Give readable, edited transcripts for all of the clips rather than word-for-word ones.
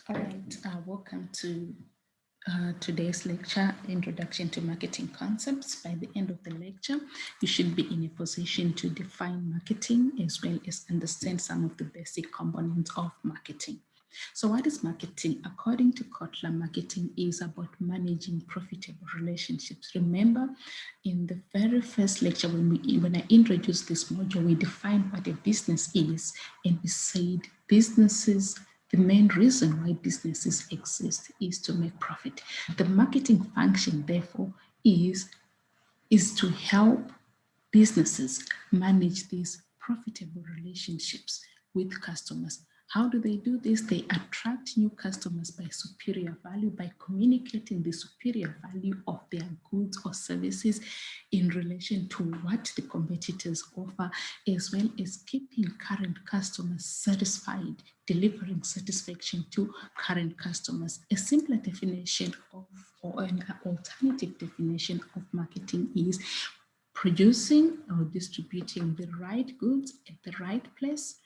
All right, welcome to today's lecture, Introduction to Marketing Concepts. By the end of the lecture, you should be in a position to define marketing as well as understand some of the basic components of marketing. So what is marketing? According to Kotler, marketing is about managing profitable relationships. Remember, in the very first lecture, when I introduced this module, we defined what a business is, and we said businesses, the main reason why businesses exist is to make profit. The marketing function, therefore, is to help businesses manage these profitable relationships with customers. How do they do this? They attract new customers by superior value, by communicating the superior value of their goods or services in relation to what the competitors offer, as well as keeping current customers satisfied, delivering satisfaction to current customers. A simpler definition of, or an alternative definition of marketing is producing or distributing the right goods at the right place,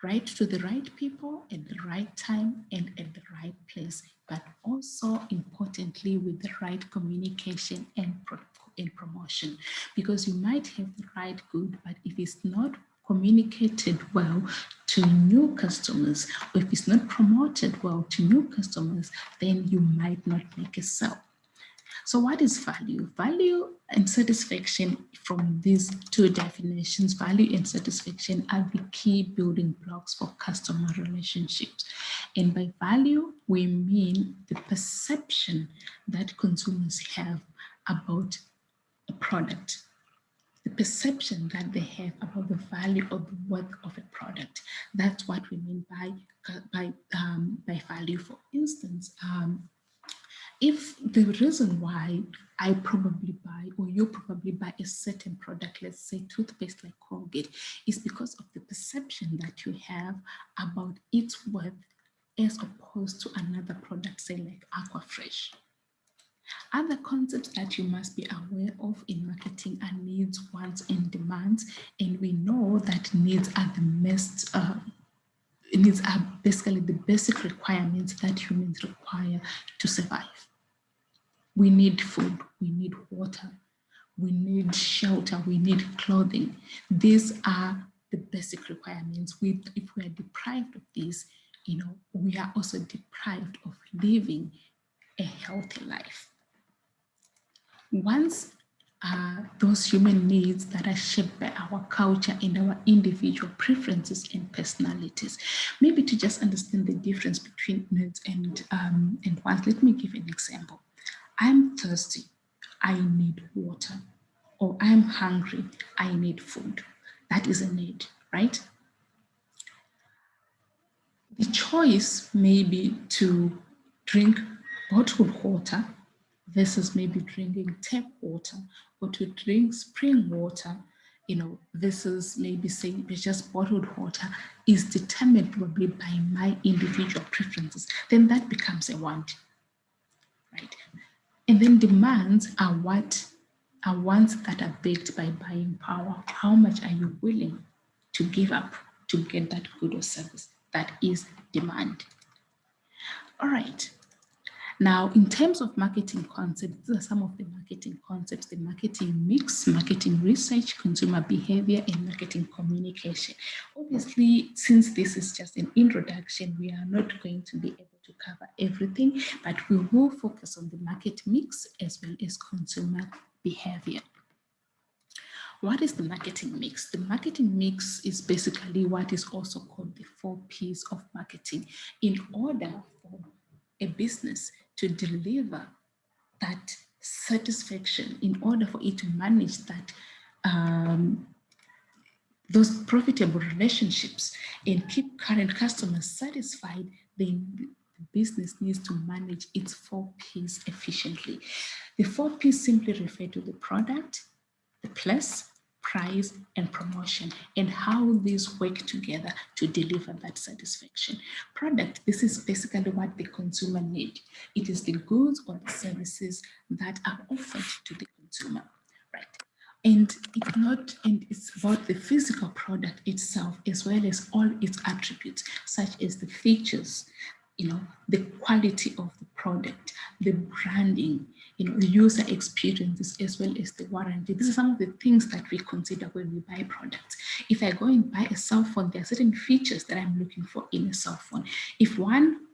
right to the right people at the right time and at the right place, but also importantly with the right communication and promotion. Because you might have the right good, but if it's not communicated well to new customers, or if it's not promoted well to new customers, then you might not make a sale. So what is value? Value and satisfaction, from these two definitions, value and satisfaction are the key building blocks for customer relationships. And by value, we mean the perception that consumers have about a product, the perception that they have about the value or the worth of a product. That's what we mean by value. For instance, if the reason why I probably buy, or you probably buy a certain product, let's say toothpaste like Colgate, is because of the perception that you have about its worth as opposed to another product, say like Aquafresh. Other concepts that you must be aware of in marketing are needs, wants, and demands. And we know that needs are needs are basically the basic requirements that humans require to survive. We need food, we need water, we need shelter, we need clothing. These are the basic requirements. If we are deprived of these, we are also deprived of living a healthy life. Once those human needs that are shaped by our culture and our individual preferences and personalities. Maybe to just understand the difference between needs and wants, let me give an example. I'm thirsty, I need water. Or I'm hungry, I need food. That is a need, right? The choice may be to drink bottled water versus maybe drinking tap water, or to drink spring water, versus maybe saying just bottled water, is determined probably by my individual preferences. Then that becomes a want, right? And then demands are wants that are backed by buying power. How much are you willing to give up to get that good or service? That is demand. All right. Now, in terms of marketing concepts, these are some of the marketing concepts: the marketing mix, marketing research, consumer behavior, and marketing communication. Obviously, since this is just an introduction, we are not going to be able to cover everything, but we will focus on the market mix as well as consumer behavior. What is the marketing mix? The marketing mix is basically what is also called the 4 Ps of marketing. In order for a business to deliver that satisfaction, in order for it to manage that those profitable relationships and keep current customers satisfied, then the business needs to manage its 4 Ps efficiently. The 4 Ps simply refer to the product, the place, price, and promotion, and how these work together to deliver that satisfaction. Product, this is basically what the consumer needs. It is the goods or the services that are offered to the consumer, right? And it's about the physical product itself, as well as all its attributes, such as the features, the quality of the product, the branding, the user experiences, as well as the warranty. These are some of the things that we consider when we buy products. If I go and buy a cell phone, there are certain features that I'm looking for in a cell phone. If one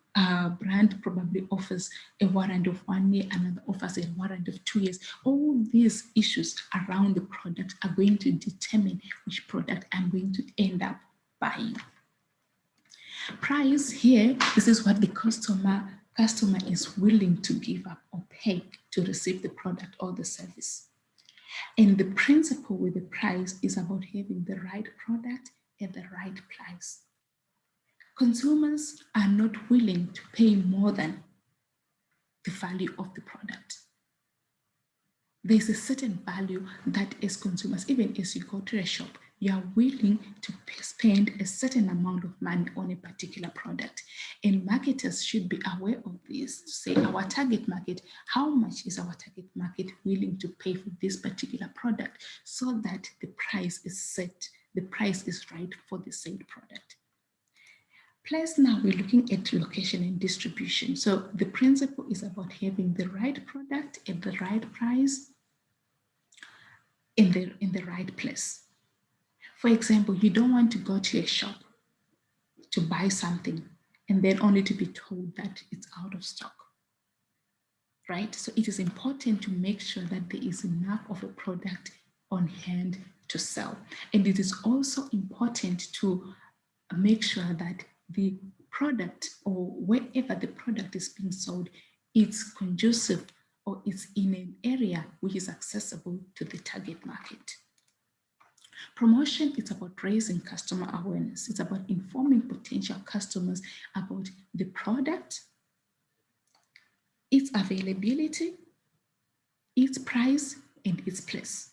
brand probably offers a warranty of 1 year, another offers a warranty of 2 years. All these issues around the product are going to determine which product I'm going to end up buying. Price here, this is what the customer is willing to give up or pay to receive the product or the service. And the principle with the price is about having the right product at the right price. Consumers are not willing to pay more than the value of the product. There's a certain value that as consumers, even as you go to a shop, you are willing to spend a certain amount of money on a particular product. And marketers should be aware of this to say our target market, how much is our target market willing to pay for this particular product so that the price is set, the price is right for the said product. Plus now we're looking at location and distribution. So the principle is about having the right product at the right price in the right place. For example, you don't want to go to a shop to buy something and then only to be told that it's out of stock, right? So it is important to make sure that there is enough of a product on hand to sell. And it is also important to make sure that the product or wherever the product is being sold, it's conducive or it's in an area which is accessible to the target market. Promotion is about raising customer awareness. It's about informing potential customers about the product, its availability, its price, and its place.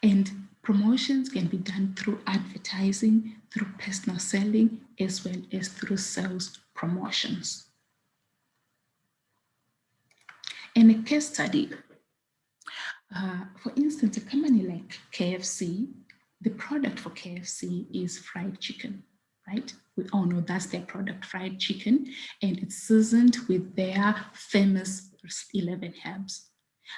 And promotions can be done through advertising, through personal selling, as well as through sales promotions. And a case study. For instance, a company like KFC, the product for KFC is fried chicken, right? We all know that's their product, fried chicken, and it's seasoned with their famous 11 herbs.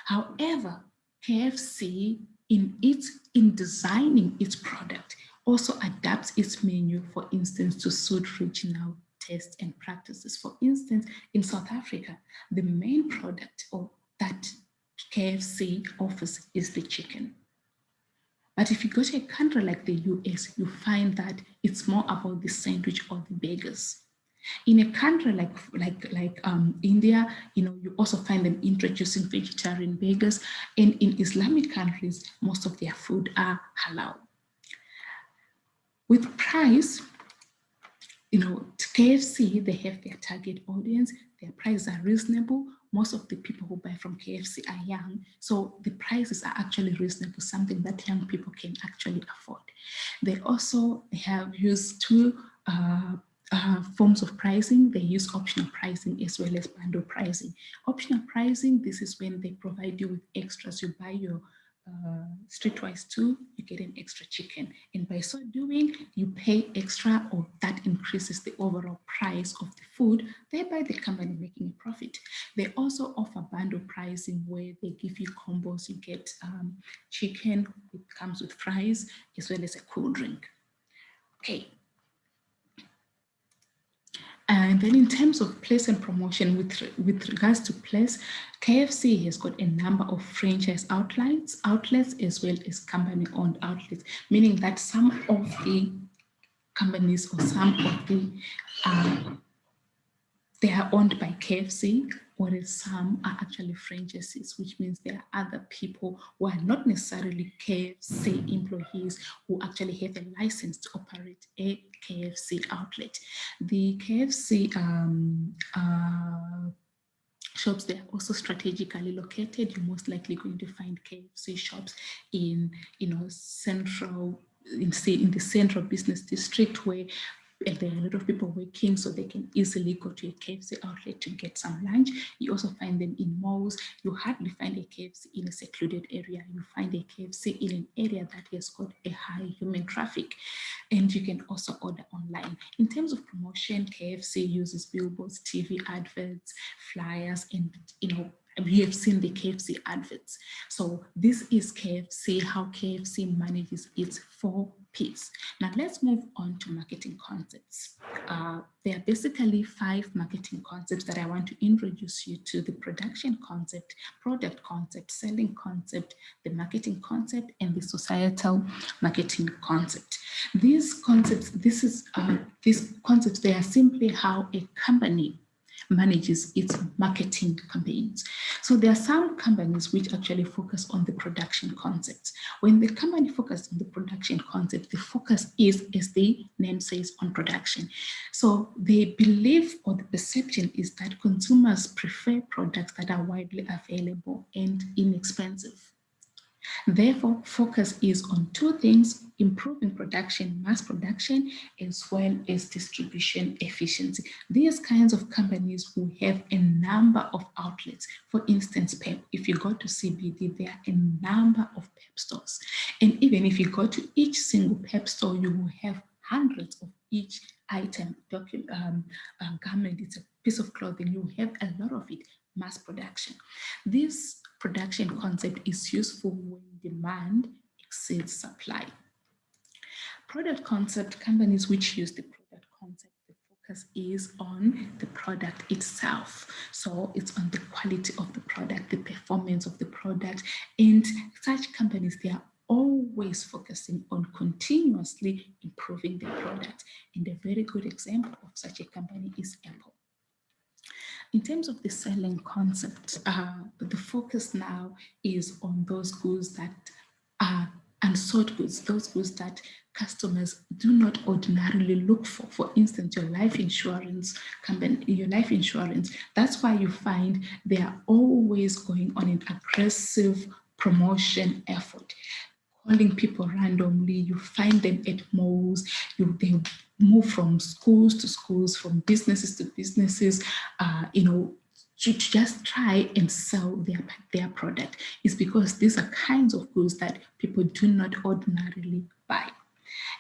However, KFC in designing its product also adapts its menu, for instance, to suit regional tastes and practices. For instance, in South Africa, the main product or that KFC offers is the chicken. But if you go to a country like the US, you find that it's more about the sandwich or the burgers. In a country like India, you also find them introducing vegetarian burgers. And in Islamic countries, most of their food are halal. With price, KFC, they have their target audience. Their prices are reasonable. Most of the people who buy from KFC are young, so the prices are actually reasonable, something that young people can actually afford. They also have used two forms of pricing. They use optional pricing as well as bundle pricing. Optional pricing, this is when they provide you with extras. You buy your Streetwise 2, you get an extra chicken, and by so doing you pay extra, or that increases the overall price of the food, thereby the company making a profit. They also offer bundle pricing where they give you combos. You get chicken, it comes with fries as well as a cool drink. Okay. And then in terms of place and promotion, with regards to place, KFC has got a number of franchise outlets as well as company-owned outlets, meaning that some of the companies or some of the they are owned by KFC, whereas some are actually franchises, which means there are other people who are not necessarily KFC employees who actually have a license to operate a KFC outlet. The KFC shops, they are also strategically located. You're most likely going to find KFC shops in the central business district, where and there are a lot of people working, so they can easily go to a KFC outlet to get some lunch. You also find them in malls. You hardly find a KFC in a secluded area. You find a KFC in an area that has got a high human traffic. And you can also order online. In terms of promotion, KFC uses billboards, TV adverts, flyers, and we have seen the KFC adverts. So this is KFC, how KFC manages its 4 Ps. Now let's move on to marketing concepts. There are basically 5 marketing concepts that I want to introduce you to: the production concept, product concept, selling concept, the marketing concept, and the societal marketing concept. These concepts, they are simply how a company manages its marketing campaigns. So there are some companies which actually focus on the production concepts. When the company focuses on the production concept, the focus is, as the name says, on production. So they believe, or the perception is, that consumers prefer products that are widely available and inexpensive. Therefore, focus is on 2 things: improving production, mass production, as well as distribution efficiency. These kinds of companies will have a number of outlets. For instance, PEP, if you go to CBD, there are a number of PEP stores. And even if you go to each single PEP store, you will have hundreds of each item, garment, it's a piece of clothing, you have a lot of it, mass production. This production concept is useful when demand exceeds supply. Product concept, companies which use the product concept, the focus is on the product itself. So it's on the quality of the product, the performance of the product, and such companies, they are always focusing on continuously improving their product. And a very good example of such a company is Apple. In terms of the selling concept, the focus now is on those goods that are unsought goods, those goods that customers do not ordinarily look for. For instance, your life insurance company, that's why you find they are always going on an aggressive promotion effort, calling people randomly. You find them at malls. They move from schools to schools, from businesses to businesses, to just try and sell their product. It's because these are kinds of goods that people do not ordinarily buy.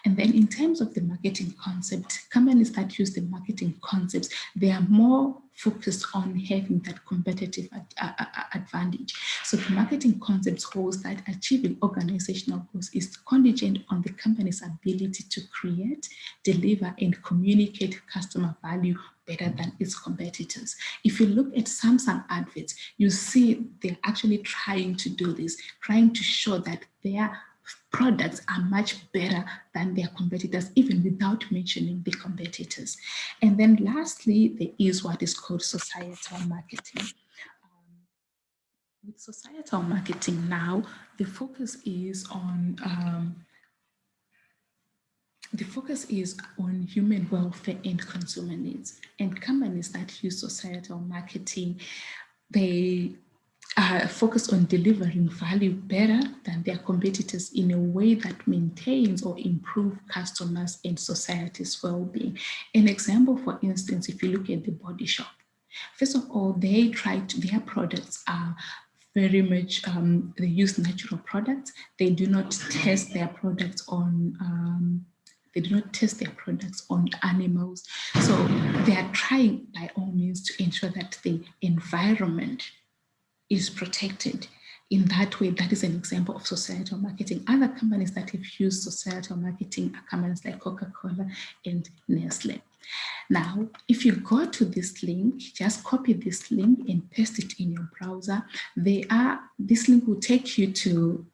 And then in terms of the marketing concept, companies that use the marketing concepts, they are more focused on having that competitive advantage. So the marketing concepts holds that achieving organizational goals is contingent on the company's ability to create, deliver, and communicate customer value better than its competitors. If you look at Samsung adverts, you see they're actually trying to do this, trying to show that their products are much better than their competitors, even without mentioning the competitors. And then lastly, there is what is called societal marketing. With societal marketing now, the focus is on human welfare and consumer needs. And companies that use societal marketing, they focus on delivering value better than their competitors in a way that maintains or improves customers and society's well-being. An example, for instance, if you look at the Body Shop, first of all, their products are very much, they use natural products. They do not test their products on animals. So they are trying by all means to ensure that the environment is protected. In that way, that is an example of societal marketing. Other companies that have used societal marketing are companies like Coca-Cola and Nestle. Now, if you go to this link, just copy this link and paste it in your browser. This link will take you to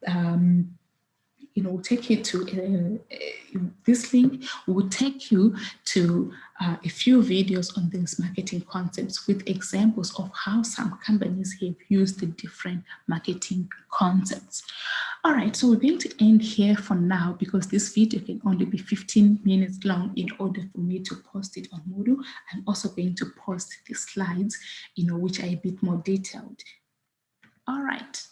this link will take you to a few videos on these marketing concepts with examples of how some companies have used the different marketing concepts. All right, so we're going to end here for now because this video can only be 15 minutes long in order for me to post it on Moodle. I'm also going to post the slides, which are a bit more detailed. All right.